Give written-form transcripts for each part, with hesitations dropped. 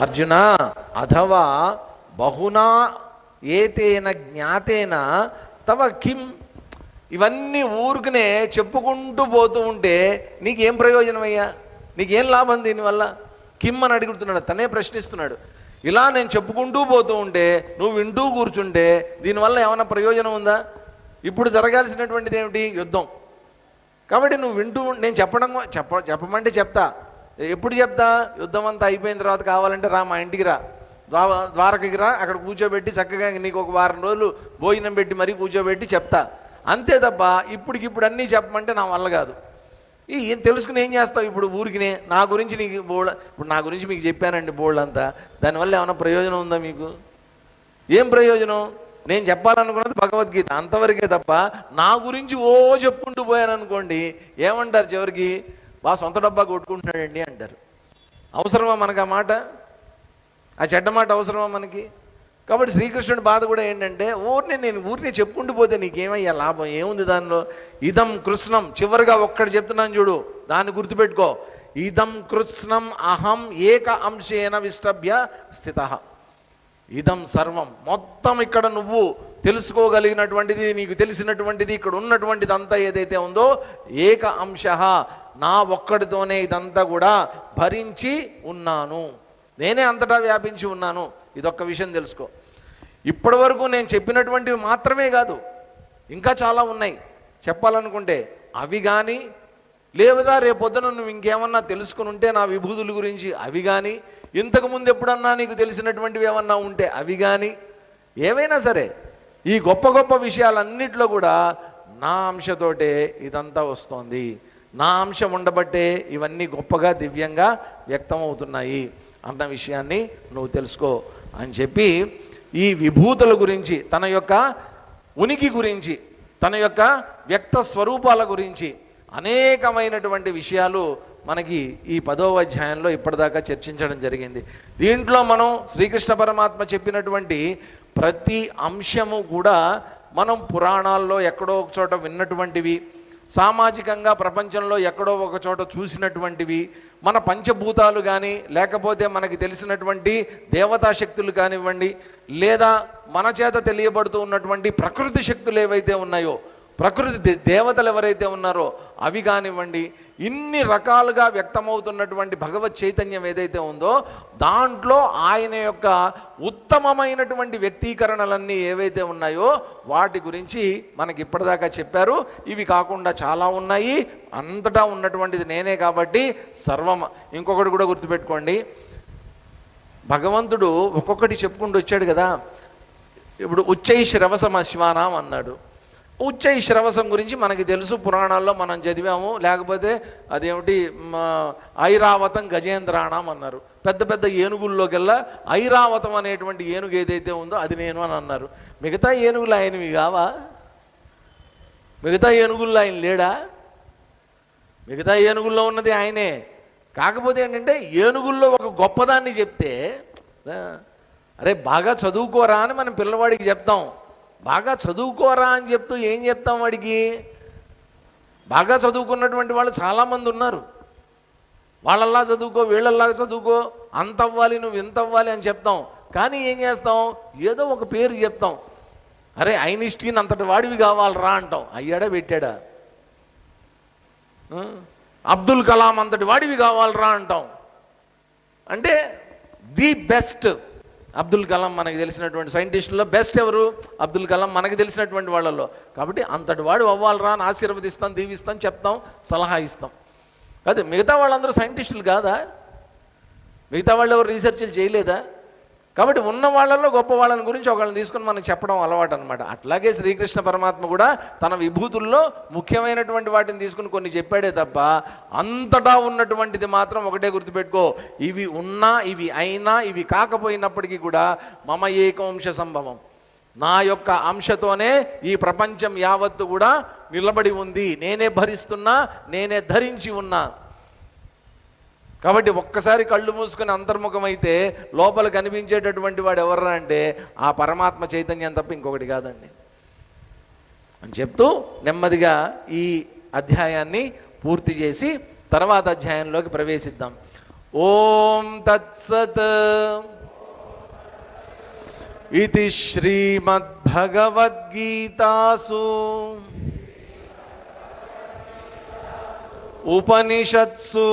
అర్జున అథవా బహునా ఏతేన జ్ఞాతేన తవ కిం. ఇవన్నీ ఊరుకునే చెప్పుకుంటూ పోతూ ఉంటే నీకేం ప్రయోజనం అయ్యా? నీకేం లాభం దీనివల్ల? కిమ్ అని అడుగుతున్నాడు, తనే ప్రశ్నిస్తున్నాడు. ఇలా నేను చెప్పుకుంటూ పోతూ ఉంటే, నువ్వు వింటూ కూర్చుంటే దీనివల్ల ఏమైనా ప్రయోజనం ఉందా? ఇప్పుడు జరగాల్సినటువంటిది ఏమిటి? యుద్ధం. కాబట్టి నువ్వు వింటూ, నేను చెప్పమంటే చెప్తా. ఎప్పుడు చెప్తా? యుద్ధం అంతా అయిపోయిన తర్వాత కావాలంటే రా, మా ఇంటికి రా, ద్వారకకి రా, అక్కడ కూర్చోబెట్టి చక్కగా నీకు ఒక వారం రోజులు భోజనం పెట్టి మరీ కూర్చోబెట్టి చెప్తా. అంతే తప్ప ఇప్పటికిప్పుడు అన్నీ చెప్పమంటే నా వల్ల కాదు. ఏం తెలుసుకుని ఏం చేస్తావు? ఇప్పుడు ఊరికినే నా గురించి నీకు ఇప్పుడు నా గురించి మీకు చెప్పానండి బోల్డ్ అంతా, దానివల్ల ఏమైనా ప్రయోజనం ఉందా మీకు? ఏం ప్రయోజనం? నేను చెప్పాలనుకున్నది భగవద్గీత అంతవరకే తప్ప నా గురించి చెప్పుకుంటూ పోయాను అనుకోండి, ఏమంటారు చివరికి? సొంత డబ్బా కొట్టుకుంటున్నాడండి అంటారు. అవసరమా మనకు ఆ మాట? ఆ చెడ్డ మాట అవసరమా మనకి? కాబట్టి శ్రీకృష్ణుడి బాధ కూడా ఏంటంటే, ఊరినే చెప్పుకుంటూ పోతే నీకేమయ్యా లాభం? ఏముంది దానిలో? ఇదం కృష్ణం, చివరిగా ఒక్కటి చెప్తున్నాను చూడు, దాన్ని గుర్తుపెట్టుకో. ఇదం కృష్ణం అహం ఏక అంశేన విష్టభ్య స్థిత. ఇదం సర్వం, మొత్తం ఇక్కడ నువ్వు తెలుసుకోగలిగినటువంటిది, నీకు తెలిసినటువంటిది, ఇక్కడ ఉన్నటువంటిది అంతా ఏదైతే ఉందో ఏక అంశ, నా ఒక్కడితోనే ఇదంతా కూడా భరించి ఉన్నాను, నేనే అంతటా వ్యాపించి ఉన్నాను. ఇదొక్క విషయం తెలుసుకో. ఇప్పటి వరకు నేను చెప్పినటువంటివి మాత్రమే కాదు, ఇంకా చాలా ఉన్నాయి చెప్పాలనుకుంటే. అవి కానీ, లేదా రేపొద్దున నువ్వు ఇంకేమన్నా తెలుసుకుని ఉంటే నా విభూతుల గురించి అవి కానీ, ఇంతకుముందు ఎప్పుడన్నా నీకు తెలిసినటువంటివి ఏమన్నా ఉంటే అవి కానీ, ఏవైనా సరే ఈ గొప్ప గొప్ప విషయాలన్నిట్లో కూడా నా అంశతోటే ఇదంతా వస్తోంది. నా అంశం ఉండబట్టే ఇవన్నీ గొప్పగా దివ్యంగా వ్యక్తమవుతున్నాయి అన్న విషయాన్ని నువ్వు తెలుసుకో అని చెప్పి, ఈ విభూతుల గురించి, తన యొక్క ఉనికి గురించి, తన యొక్క వ్యక్త స్వరూపాల గురించి అనేకమైనటువంటి విషయాలు మనకి ఈ 10వ అధ్యాయంలో ఇప్పటిదాకా చర్చించడం జరిగింది. దీంట్లో మనం శ్రీకృష్ణ పరమాత్మ చెప్పినటువంటి ప్రతి అంశము కూడా మనం పురాణాల్లో ఎక్కడో ఒక చోట విన్నటువంటివి, సామాజికంగా ప్రపంచంలో ఎక్కడో ఒక చోట చూసినటువంటివి, మన పంచభూతాలు కానీ, లేకపోతే మనకి తెలిసినటువంటి దేవతా శక్తులు కానివ్వండి, లేదా మన చేత తెలియబడుతూ ఉన్నటువంటి ప్రకృతి శక్తులు ఏవైతే ఉన్నాయో, ప్రకృతి దేవతలు ఎవరైతే ఉన్నారో అవి కానివ్వండి, ఇన్ని రకాలుగా వ్యక్తమవుతున్నటువంటి భగవత్ చైతన్యం ఏదైతే ఉందో దాంట్లో ఆయన యొక్క ఉత్తమమైనటువంటి వ్యక్తీకరణలన్నీ ఏవైతే ఉన్నాయో వాటి గురించి మనకి ఇప్పటిదాకా చెప్పారు. ఇవి కాకుండా చాలా ఉన్నాయి, అంతటా ఉన్నటువంటిది నేనే కాబట్టి సర్వం. ఇంకొకటి కూడా గుర్తుపెట్టుకోండి, భగవంతుడు ఒక్కొక్కటి చెప్పుకుంటూ వచ్చాడు కదా. ఇప్పుడు ఉచ్చై శ్రవసమ శివానాం అన్నాడు. ఉచ్చై శ్రవసం గురించి మనకి తెలుసు, పురాణాల్లో మనం చదివాము. లేకపోతే అదేమిటి, ఐరావతం గజేంద్రాణం అన్నారు. పెద్ద పెద్ద ఏనుగుల్లోకెల్లా ఐరావతం అనేటువంటి ఏనుగు ఏదైతే ఉందో అది నేను అని అన్నారు. మిగతా ఏనుగులు ఆయనవి కావా? మిగతా ఏనుగుల్లో ఆయన లేడా? మిగతా ఏనుగుల్లో ఉన్నది ఆయనే. కాకపోతే ఏంటంటే ఏనుగుల్లో ఒక గొప్పదాన్ని చెప్తే, అరే బాగా చదువుకోరా అని మనం పిల్లవాడికి చెప్తాం. బాగా చదువుకోరా అని చెప్తూ ఏం చెప్తాం వాడికి? బాగా చదువుకున్నటువంటి వాళ్ళు చాలామంది ఉన్నారు. వాళ్ళల్లా చదువుకో, వీళ్ళల్లా చదువుకో, అంత అవ్వాలి, నువ్వు ఇంత అవ్వాలి అని చెప్తాం. కానీ ఏం చేస్తాం? ఏదో ఒక పేరు చెప్తాం. అరే ఐన్స్టీన్ అంతటి వాడివి కావాలరా అంటాం. అయ్యాడా పెట్టాడా? అబ్దుల్ కలాం అంతటి వాడివి కావాలరా అంటాం. అంటే ది బెస్ట్ అబ్దుల్ కలాం, మనకి తెలిసినటువంటి సైంటిస్టుల్లో బెస్ట్ ఎవరు? అబ్దుల్ కలాం, మనకి తెలిసినటువంటి వాళ్ళల్లో. కాబట్టి అంతటి వాడు అవ్వాలరా అని ఆశీర్వదిస్తాం, దీవిస్తాం, చెప్తాం, సలహా ఇస్తాం. కాదు మిగతా వాళ్ళందరూ సైంటిస్టులు కాదా? మిగతా వాళ్ళు ఎవరు రీసెర్చ్లు చేయలేదా? కాబట్టి ఉన్న వాళ్ళల్లో గొప్ప వాళ్ళని గురించి ఒకళ్ళని తీసుకుని మనం చెప్పడం అలవాటు అనమాట. అట్లాగే శ్రీకృష్ణ పరమాత్మ కూడా తన విభూతుల్లో ముఖ్యమైనటువంటి వాటిని తీసుకుని కొన్ని చెప్పాడే తప్ప అంతటా ఉన్నటువంటిది మాత్రం ఒకటే గుర్తుపెట్టుకో, ఇవి ఉన్నా, ఇవి అయినా, ఇవి కాకపోయినప్పటికీ కూడా మమ ఏకవంశ సంభవం, నా యొక్క అంశతోనే ఈ ప్రపంచం యావత్తు కూడా నిలబడి ఉంది. నేనే భరిస్తున్నా, నేనే ధరించి ఉన్నా. కాబట్టి ఒక్కసారి కళ్ళు మూసుకొని అంతర్ముఖమైతే లోపల కనిపించేటటువంటి వాడు ఎవర్రా అంటే ఆ పరమాత్మ చైతన్యం తప్ప ఇంకొకటి కాదండి అని చెప్తూ నెమ్మదిగా ఈ అధ్యాయాన్ని పూర్తి చేసి తర్వాత అధ్యాయంలోకి ప్రవేశిద్దాం. ఓం తత్సత్. ఇతి శ్రీమద్భగవద్గీతాసు ఉపనిషత్సు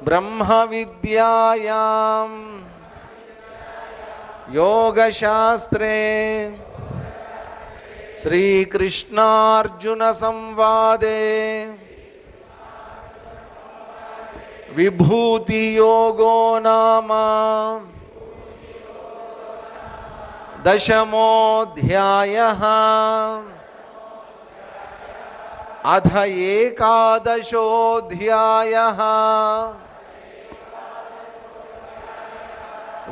బ్రహ్మ విద్యాయాం యోగశాస్త్రే శ్రీకృష్ణార్జున సంవాదే విభూతి యోగో నామ దశమోऽధ్యాయః. అథ ఏకాదశోऽధ్యాయః.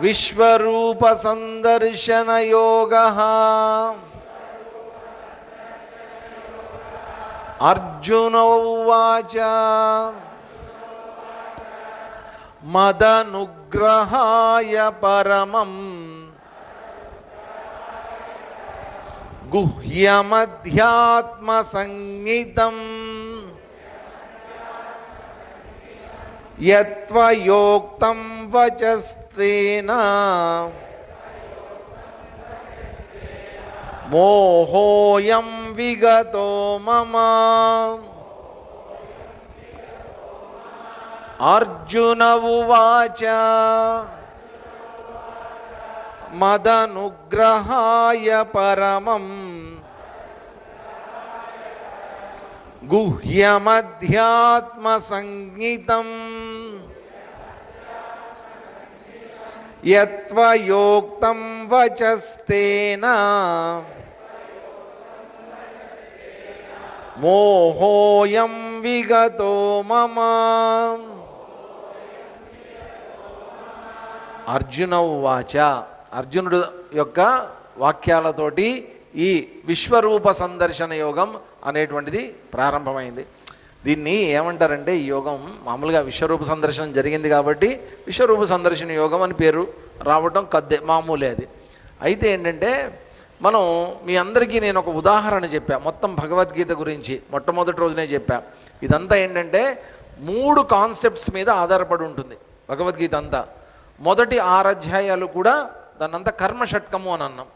విశ్వరూప సందర్శన యోగః. అర్జున ఉవాచ మదనుగ్రహాయ పరమం గుహ్యమధ్యాత్మ సంజ్ఞితం యత్వయోక్తం వచస్తేన మోహోయం విగతో మమ. అర్జున ఉవాచ మదనుగ్రహాయ పరమం గుహ్యమధ్యాత్మ సంజ్ఞితం యత్వయోక్తం వచస్తేన మోహోయం విగతో మమ. అర్జున ఉవాచ. అర్జునుడు యొక్క వాక్యాలతోటి ఈ విశ్వరూప సందర్శన యోగం అనేటువంటిది ప్రారంభమైంది. దీన్ని ఏమంటారంటే, ఈ యోగం మామూలుగా విశ్వరూప సందర్శనం జరిగింది కాబట్టి విశ్వరూప సందర్శన యోగం అని పేరు రావటం మామూలే. అది అయితే ఏంటంటే, మనం మీ అందరికీ నేను ఒక ఉదాహరణ చెప్పా. మొత్తం భగవద్గీత గురించి మొట్టమొదటి రోజునే చెప్పా. ఇదంతా ఏంటంటే 3 కాన్సెప్ట్స్ మీద ఆధారపడి ఉంటుంది భగవద్గీత అంతా. మొదటి 6 అధ్యాయాలు కూడా దాన్నంతా కర్మ షట్కము అని అన్నాం.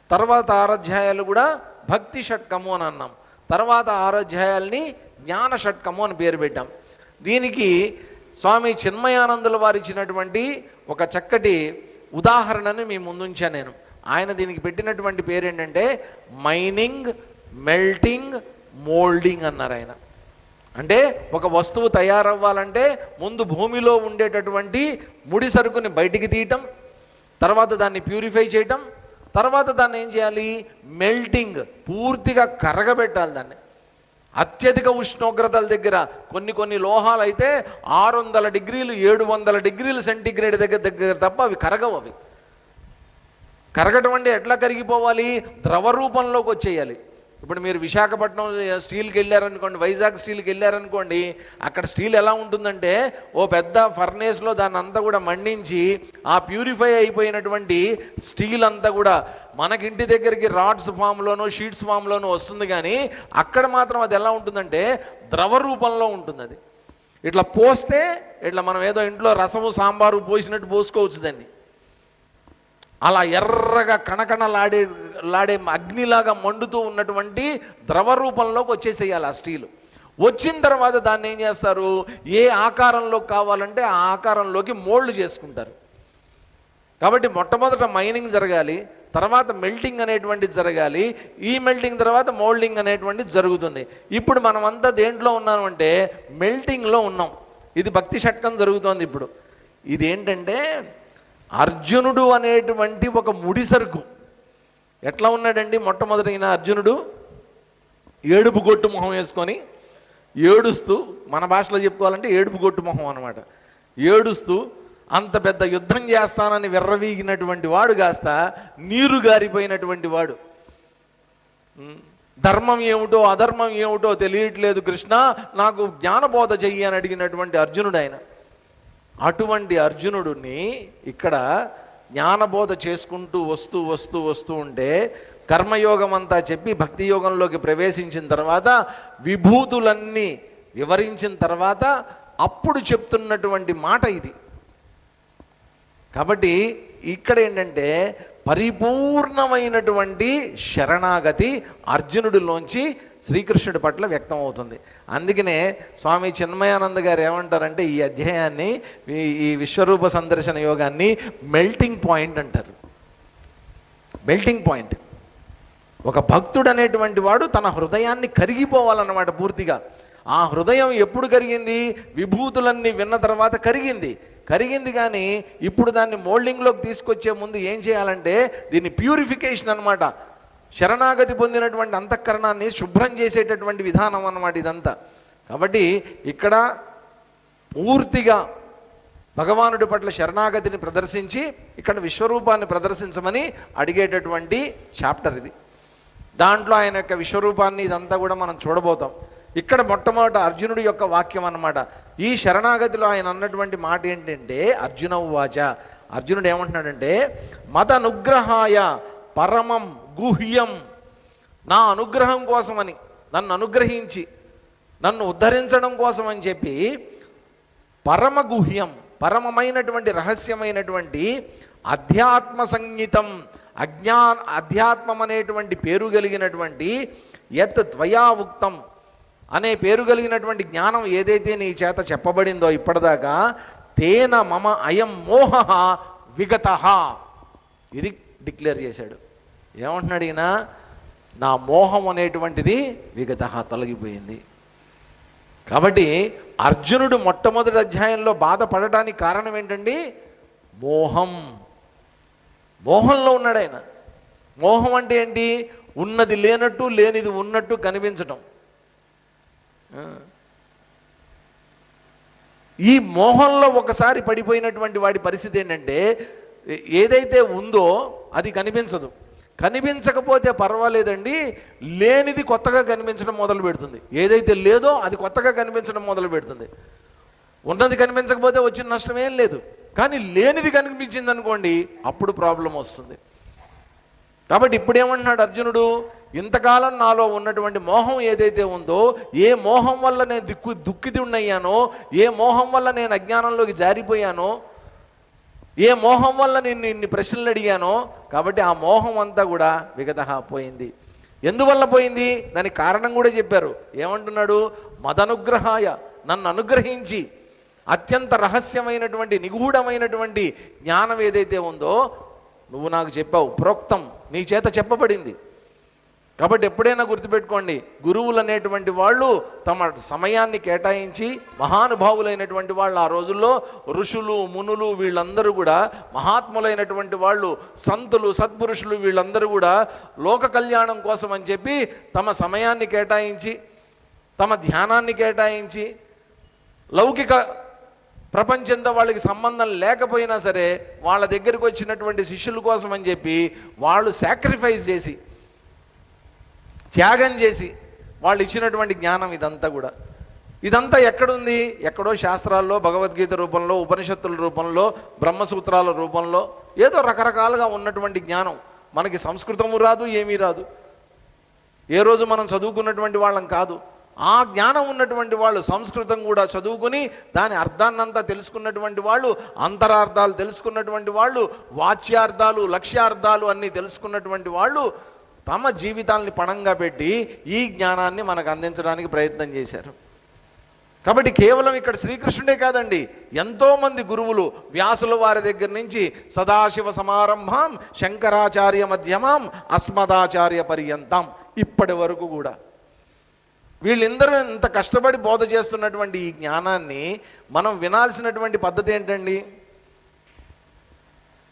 తర్వాత 6 అధ్యాయాలు కూడా భక్తి షట్కము అని అన్నాం. తర్వాత 6 అధ్యాయాల్ని జ్ఞాన షట్కము అని పేరు పెట్టాం. దీనికి స్వామి చిన్మయానందుల వారు ఇచ్చినటువంటి ఒక చక్కటి ఉదాహరణని మీ ముందుంచా నేను. ఆయన దీనికి పెట్టినటువంటి పేరు ఏంటంటే మైనింగ్, మెల్టింగ్, మోల్డింగ్ అన్నారు ఆయన. అంటే ఒక వస్తువు తయారవ్వాలంటే ముందు భూమిలో ఉండేటటువంటి ముడి సరుకుని బయటికి తీయటం, తర్వాత దాన్ని ప్యూరిఫై చేయటం, తర్వాత దాన్ని ఏం చేయాలి, మెల్టింగ్, పూర్తిగా కరగబెట్టాలి దాన్ని. అత్యధిక ఉష్ణోగ్రతల దగ్గర కొన్ని లోహాలు అయితే 600 డిగ్రీలు 700 డిగ్రీలు సెంటీగ్రేడ్ దగ్గర తప్ప అవి కరగవు. అవి కరగటం అంటే ఎట్లా కరిగిపోవాలి, ద్రవ రూపంలోకి వచ్చేయాలి. ఇప్పుడు మీరు విశాఖపట్నం స్టీల్కి వెళ్ళారనుకోండి, వైజాగ్ స్టీల్కి వెళ్ళారనుకోండి, అక్కడ స్టీల్ ఎలా ఉంటుందంటే ఓ పెద్ద ఫర్నేస్లో దాన్ని అంతా కూడా మండించి ఆ ప్యూరిఫై అయిపోయినటువంటి స్టీల్ అంతా కూడా మనకింటి దగ్గరికి రాడ్స్ ఫామ్లోనూ షీట్స్ ఫామ్లోనూ వస్తుంది. కానీ అక్కడ మాత్రం అది ఎలా ఉంటుందంటే ద్రవ రూపంలో ఉంటుంది. అది ఇట్లా పోస్తే ఇట్లా మనం ఏదో ఇంట్లో రసము సాంబారు పోసినట్టు పోసుకోవచ్చు దాన్ని. అలా ఎర్రగా కణకణలాడే అగ్నిలాగా మండుతూ ఉన్నటువంటి ద్రవ రూపంలోకి వచ్చేసేయాలి ఆ స్టీలు. వచ్చిన తర్వాత దాన్ని ఏం చేస్తారు, ఏ ఆకారంలో కావాలంటే ఆ ఆకారంలోకి మోల్డ్ చేసుకుంటారు. కాబట్టి మొట్టమొదట మైనింగ్ జరగాలి, తర్వాత మెల్టింగ్ అనేటువంటిది జరగాలి, ఈ మెల్టింగ్ తర్వాత మోల్డింగ్ అనేటువంటిది జరుగుతుంది. ఇప్పుడు మనమంతా దేంట్లో ఉన్నామంటే మెల్టింగ్లో ఉన్నాం. ఇది భక్తి షట్కం జరుగుతోంది ఇప్పుడు. ఇదేంటంటే అర్జునుడు అనేటువంటి ఒక ముడిసరుకు ఎట్లా ఉన్నాడండి. మొట్టమొదటి అర్జునుడు ఏడుపు గొట్టు మొహం వేసుకొని ఏడుస్తూ, మన భాషలో చెప్పుకోవాలంటే ఏడుపు గొట్టు మొహం అనమాట, ఏడుస్తూ అంత పెద్ద యుద్ధం చేస్తానని విర్రవీగినటువంటి వాడు కాస్త నీరు గారిపోయినటువంటి వాడు. ధర్మం ఏమిటో అధర్మం ఏమిటో తెలియట్లేదు కృష్ణ, నాకు జ్ఞానబోధ చెయ్యి అని అడిగినటువంటి అర్జునుడు ఆయన. అటువంటి అర్జునుడిని ఇక్కడ జ్ఞానబోధ చేసుకుంటూ వస్తూ వస్తూ వస్తూ ఉంటే కర్మయోగం అంతా చెప్పి భక్తి యోగంలోకి ప్రవేశించిన తర్వాత విభూతులన్నీ వివరించిన తర్వాత అప్పుడు చెప్తున్నటువంటి మాట ఇది. కాబట్టి ఇక్కడ ఏంటంటే పరిపూర్ణమైనటువంటి శరణాగతి అర్జునుడిలోంచి శ్రీకృష్ణుడి పట్ల వ్యక్తం అవుతుంది. అందుకనే స్వామి చిన్మయానంద గారు ఏమంటారంటే ఈ అధ్యాయాన్ని, ఈ విశ్వరూప సందర్శన యోగాన్ని మెల్టింగ్ పాయింట్ అంటారు. Melting point. ఒక భక్తుడు అనేటువంటి వాడు తన హృదయాన్ని కరిగిపోవాలన్నమాట పూర్తిగా. ఆ హృదయం ఎప్పుడు కరిగింది? విభూతులన్నీ విన్న తర్వాత కరిగింది కానీ ఇప్పుడు దాన్ని మోల్డింగ్లోకి తీసుకొచ్చే ముందు ఏం చేయాలంటే దీన్ని ప్యూరిఫికేషన్ అన్నమాట. శరణాగతి పొందినటువంటి అంతఃకరణాన్ని శుభ్రం చేసేటటువంటి విధానం అన్నమాట ఇదంతా. కాబట్టి ఇక్కడ పూర్తిగా భగవానుడి పట్ల శరణాగతిని ప్రదర్శించి ఇక్కడ విశ్వరూపాన్ని ప్రదర్శించమని అడిగేటటువంటి చాప్టర్ ఇది. దాంట్లో ఆయన యొక్క విశ్వరూపాన్ని ఇదంతా కూడా మనం చూడబోతాం. ఇక్కడ మొట్టమొదట అర్జునుడి యొక్క వాక్యం అన్నమాట. ఈ శరణాగతిలో ఆయన అన్నటువంటి మాట ఏంటంటే, అర్జున ఉవాచ, అర్జునుడు ఏమంటున్నాడంటే, మదనుగ్రహాయ పరమం గుహ్యం, నా అనుగ్రహం కోసమని, నన్ను అనుగ్రహించి నన్ను ఉద్ధరించడం కోసం అని చెప్పి పరమ గుహ్యం, పరమమైనటువంటి రహస్యమైనటువంటి అధ్యాత్మ సంగీతం, అధ్యాత్మం అనేటువంటి పేరు కలిగినటువంటి యత్ త్వయా ఉక్తం అనే పేరు కలిగినటువంటి జ్ఞానం ఏదైతే నీ చేత చెప్పబడిందో ఇప్పటిదాకా, తేన మమ అయం మోహ విగత, ఇది డిక్లేర్ చేశాడు. ఏమంటున్నాడు ఈయన? నా మోహం అనేటువంటిది విగత, తొలగిపోయింది. కాబట్టి అర్జునుడు మొట్టమొదటి అధ్యాయంలో బాధపడటానికి కారణం ఏంటండి? మోహంలో ఉన్నాడు ఆయన. మోహం అంటే ఏంటి? ఉన్నది లేనట్టు లేనిది ఉన్నట్టు కనిపించటం. ఈ మోహంలో ఒకసారి పడిపోయినటువంటి వాడి పరిస్థితి ఏంటంటే, ఏదైతే ఉందో అది కనిపించదు. కనిపించకపోతే పర్వాలేదండి, లేనిది కొత్తగా కనిపించడం మొదలు పెడుతుంది. ఏదైతే లేదో అది కొత్తగా కనిపించడం మొదలు పెడుతుంది. ఉన్నది కనిపించకపోతే వచ్చిన నష్టం ఏం లేదు, కానీ లేనిది కనిపించింది అనుకోండి, అప్పుడు ప్రాబ్లం వస్తుంది. కాబట్టి ఇప్పుడు ఏమంటున్నాడు అర్జునుడు? ఇంతకాలం నాలో ఉన్నటువంటి మోహం ఏదైతే ఉందో, ఏ మోహం వల్ల నేను దుఃఖితి ఉన్నయ్యానో, ఏ మోహం వల్ల నేను అజ్ఞానంలోకి జారిపోయానో, ఏ మోహం వల్ల నేను ఇన్ని ప్రశ్నలు అడిగానో, కాబట్టి ఆ మోహం అంతా కూడా విగత పోయింది. ఎందువల్ల పోయింది? దానికి కారణం కూడా చెప్పారు. ఏమంటున్నాడు? మదనుగ్రహాయ, నన్ను అనుగ్రహించి అత్యంత రహస్యమైనటువంటి నిగూఢమైనటువంటి జ్ఞానం ఏదైతే ఉందో నువ్వు నాకు చెప్పావు, ప్రోక్తం, నీ చేత చెప్పబడింది. కాబట్టి ఎప్పుడైనా గుర్తుపెట్టుకోండి, గురువులు అనేటువంటి వాళ్ళు తమ సమయాన్ని కేటాయించి, మహానుభావులైనటువంటి వాళ్ళు, ఆ రోజుల్లో ఋషులు మునులు వీళ్ళందరూ కూడా మహాత్ములైనటువంటి వాళ్ళు, సంతులు సత్పురుషులు వీళ్ళందరూ కూడా లోక కళ్యాణం కోసం అని చెప్పి తమ సమయాన్ని కేటాయించి, తమ ధ్యానాన్ని కేటాయించి, లౌకిక ప్రపంచంతో వాళ్ళకి సంబంధం లేకపోయినా సరే వాళ్ళ దగ్గరికి వచ్చినటువంటి శిష్యుల కోసం అని చెప్పి వాళ్ళు సాక్రిఫైస్ చేసి, త్యాగం చేసి వాళ్ళు ఇచ్చినటువంటి జ్ఞానం ఇదంతా ఎక్కడుంది? ఎక్కడో శాస్త్రాల్లో, భగవద్గీత రూపంలో, ఉపనిషత్తుల రూపంలో, బ్రహ్మసూత్రాల రూపంలో ఏదో రకరకాలుగా ఉన్నటువంటి జ్ఞానం. మనకి సంస్కృతము రాదు, ఏమీ రాదు, ఏ రోజు మనం చదువుకున్నటువంటి వాళ్ళం కాదు. ఆ జ్ఞానం ఉన్నటువంటి వాళ్ళు సంస్కృతం కూడా చదువుకుని దాని అర్థాన్నంతా తెలుసుకున్నటువంటి వాళ్ళు, అంతరార్థాలు తెలుసుకున్నటువంటి వాళ్ళు, వాచ్యార్థాలు లక్ష్యార్థాలు అన్నీ తెలుసుకున్నటువంటి వాళ్ళు తమ జీవితాలని పణంగా పెట్టి ఈ జ్ఞానాన్ని మనకు అందించడానికి ప్రయత్నం చేశారు. కాబట్టి కేవలం ఇక్కడ శ్రీకృష్ణుడే కాదండి, ఎంతోమంది గురువులు, వ్యాసుల వారి దగ్గర నుంచి సదాశివ సమారంభం శంకరాచార్య మధ్యమాం అస్మదాచార్య పర్యంతం ఇప్పటి వరకు కూడా వీళ్ళందరూ ఇంత కష్టపడి బోధ చేస్తున్నటువంటి ఈ జ్ఞానాన్ని మనం వినాల్సినటువంటి పద్ధతి ఏంటండి?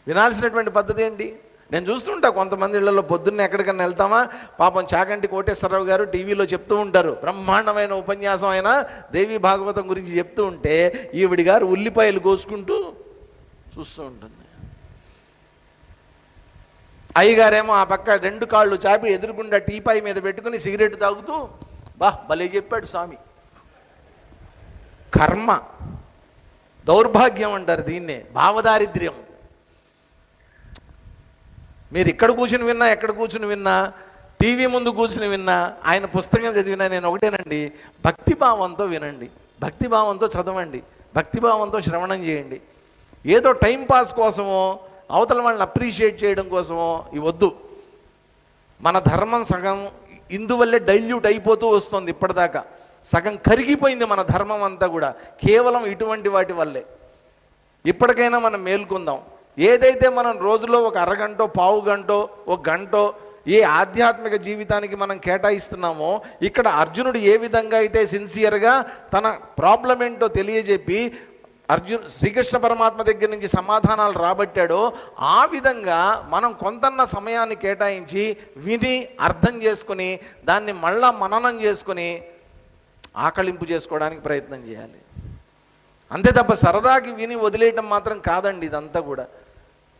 వినాల్సినటువంటి పద్ధతి ఏంటి? నేను చూస్తుంటా కొంతమంది ఇళ్లలో పొద్దున్నే ఎక్కడికన్నా వెళ్తామా, పాపం చాగంటి కోటేశ్వరరావు గారు టీవీలో చెప్తూ ఉంటారు, బ్రహ్మాండమైన ఉపన్యాసం అయినా దేవి భాగవతం గురించి చెప్తూ ఉంటే ఈవిడి గారు ఉల్లిపాయలు కోసుకుంటూ చూస్తూ ఉంటుంది. అయ్యగారేమో ఆ పక్క రెండు కాళ్ళు చాపి ఎదురుకుండా టీపాయ్ మీద పెట్టుకుని సిగరెట్ తాగుతూ, భలే చెప్పాడు స్వామి. కర్మ, దౌర్భాగ్యం అంటారు దీన్నే, భావదారిద్ర్యం. మీరు ఇక్కడ కూర్చుని విన్నా, ఎక్కడ కూర్చుని విన్నా, టీవీ ముందు కూర్చుని విన్నా, ఆయన పుస్తకం చదివినా నేను ఒకటేనండి, భక్తిభావంతో వినండి. భక్తిభావంతో చదవండి, భక్తిభావంతో శ్రవణం చేయండి. ఏదో టైంపాస్ కోసమో అవతల వాళ్ళని అప్రిషియేట్ చేయడం కోసమో ఇవి వద్దు. మన ధర్మం సగం ఇందువల్లే డైల్యూట్ అయిపోతూ వస్తుంది. ఇప్పటిదాకా సగం కరిగిపోయింది మన ధర్మం అంతా కూడా కేవలం ఇటువంటి వాటి వల్లే. ఇప్పటికైనా మనం మేల్కొందాం. ఏదైతే మనం రోజులో ఒక అరగంటో పావు గంటో ఒక గంటో ఏ ఆధ్యాత్మిక జీవితానికి మనం కేటాయిస్తున్నామో, ఇక్కడ అర్జునుడు ఏ విధంగా అయితే సిన్సియర్గా తన ప్రాబ్లం ఏంటో తెలియజెప్పి శ్రీకృష్ణ పరమాత్మ దగ్గర నుంచి సమాధానాలు రాబట్టాడో, ఆ విధంగా మనం కొంతన్న సమయాన్ని కేటాయించి విని అర్థం చేసుకుని దాన్ని మళ్ళా మననం చేసుకుని ఆకళింపు చేసుకోవడానికి ప్రయత్నం చేయాలి. అంతే తప్ప సరదాకి విని వదిలేయటం మాత్రం కాదండి ఇదంతా కూడా.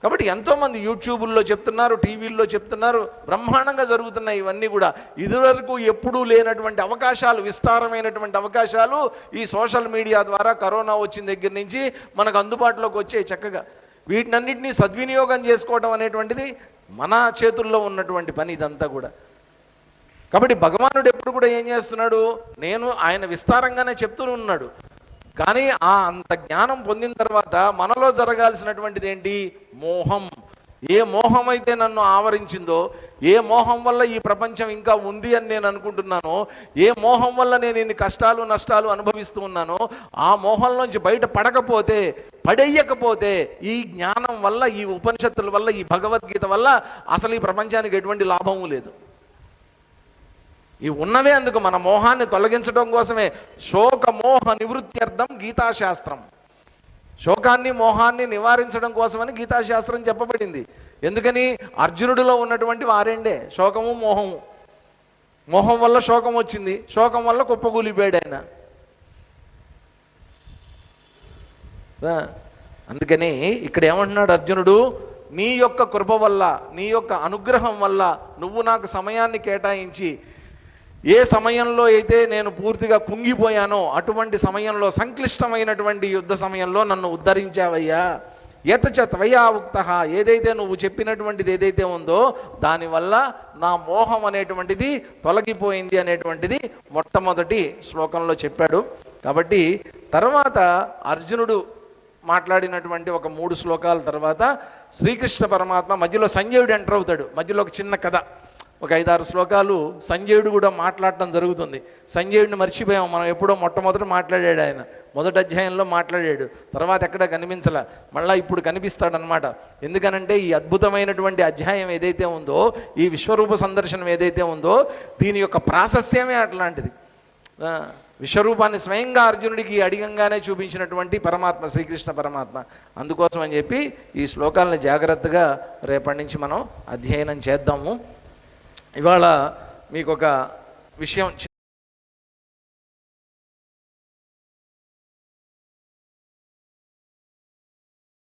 కాబట్టి ఎంతోమంది యూట్యూబుల్లో చెప్తున్నారు, టీవీల్లో చెప్తున్నారు, బ్రహ్మాండంగా జరుగుతున్నాయి ఇవన్నీ కూడా. ఇదివరకు ఎప్పుడూ లేనటువంటి అవకాశాలు, విస్తారమైనటువంటి అవకాశాలు ఈ సోషల్ మీడియా ద్వారా కరోనా వచ్చిన దగ్గర నుంచి మనకు అందుబాటులోకి వచ్చాయి చక్కగా. వీటినన్నింటినీ సద్వినియోగం చేసుకోవడం అనేటువంటిది మన చేతుల్లో ఉన్నటువంటి పని ఇదంతా కూడా. కాబట్టి భగవానుడు ఎప్పుడు కూడా ఏం చేస్తున్నాడు, ఆయన విస్తారంగానే చెప్తూ ఉన్నాడు. కానీ అంత జ్ఞానం పొందిన తర్వాత మనలో జరగాల్సినటువంటిది ఏంటి? మోహం. ఏ మోహం అయితే నన్ను ఆవరించిందో, ఏ మోహం వల్ల ఈ ప్రపంచం ఇంకా ఉంది అని నేను అనుకుంటున్నానో, ఏ మోహం వల్ల నేను ఇన్ని కష్టాలు నష్టాలు అనుభవిస్తూ ఉన్నానో, ఆ మోహంలోంచి బయట పడేయకపోతే ఈ జ్ఞానం వల్ల, ఈ ఉపనిషత్తుల వల్ల, ఈ భగవద్గీత వల్ల అసలు ఈ ప్రపంచానికి ఎటువంటి లాభము లేదు. ఇవి ఉన్నవే అందుకు, మన మోహాన్ని తొలగించడం కోసమే. శోక మోహ నివృత్త్యర్థం గీతాశాస్త్రం. శోకాన్ని మోహాన్ని నివారించడం కోసమని గీతాశాస్త్రం చెప్పబడింది. ఎందుకని? అర్జునుడిలో ఉన్నటువంటి వారేండే శోకము మోహము. మోహం వల్ల శోకం వచ్చింది, శోకం వల్ల కుప్పగూలిపోయాడు ఆయన. అందుకని ఇక్కడ ఏమంటున్నాడు అర్జునుడు, నీ యొక్క కృప వల్ల, నీ యొక్క అనుగ్రహం వల్ల నువ్వు నాకు సమయాన్ని కేటాయించి, ఏ సమయంలో అయితే నేను పూర్తిగా కుంగిపోయానో అటువంటి సమయంలో, సంక్లిష్టమైనటువంటి యుద్ధ సమయంలో నన్ను ఉద్ధరించావయ్యా. యతచ త్వయా ఉక్తః, ఏదైతే నువ్వు చెప్పినటువంటిది ఏదైతే ఉందో దానివల్ల నా మోహం అనేటువంటిది తొలగిపోయింది అనేటువంటిది మొట్టమొదటి శ్లోకంలో చెప్పాడు. కాబట్టి తర్వాత అర్జునుడు మాట్లాడినటువంటి ఒక 3 శ్లోకాల తర్వాత శ్రీకృష్ణ పరమాత్మ మధ్యలో సంజయుడు ఎంటర్ అవుతాడు. మధ్యలో ఒక చిన్న కథ, ఒక 5-6 శ్లోకాలు సంజయుడు కూడా మాట్లాడటం జరుగుతుంది. సంజయుడిని మర్చిపోయాం మనం. ఎప్పుడో మొట్టమొదట మాట్లాడాడు ఆయన, మొదటి అధ్యాయంలో మాట్లాడాడు, తర్వాత ఎక్కడ కనిపించలే, మళ్ళీ ఇప్పుడు కనిపిస్తాడనమాట. ఎందుకనంటే ఈ అద్భుతమైనటువంటి అధ్యాయం ఏదైతే ఉందో, ఈ విశ్వరూప సందర్శనం ఏదైతే ఉందో, దీని యొక్క ప్రాశస్త్యమే అట్లాంటిది. విశ్వరూపాన్ని స్వయంగా అర్జునుడికి అడిగంగానే చూపించినటువంటి పరమాత్మ శ్రీకృష్ణ పరమాత్మ. అందుకోసం అని చెప్పి ఈ శ్లోకాలను జాగ్రత్తగా రేపటి నుంచి మనం అధ్యయనం చేద్దాము. ఇవాళ మీకు ఒక విషయం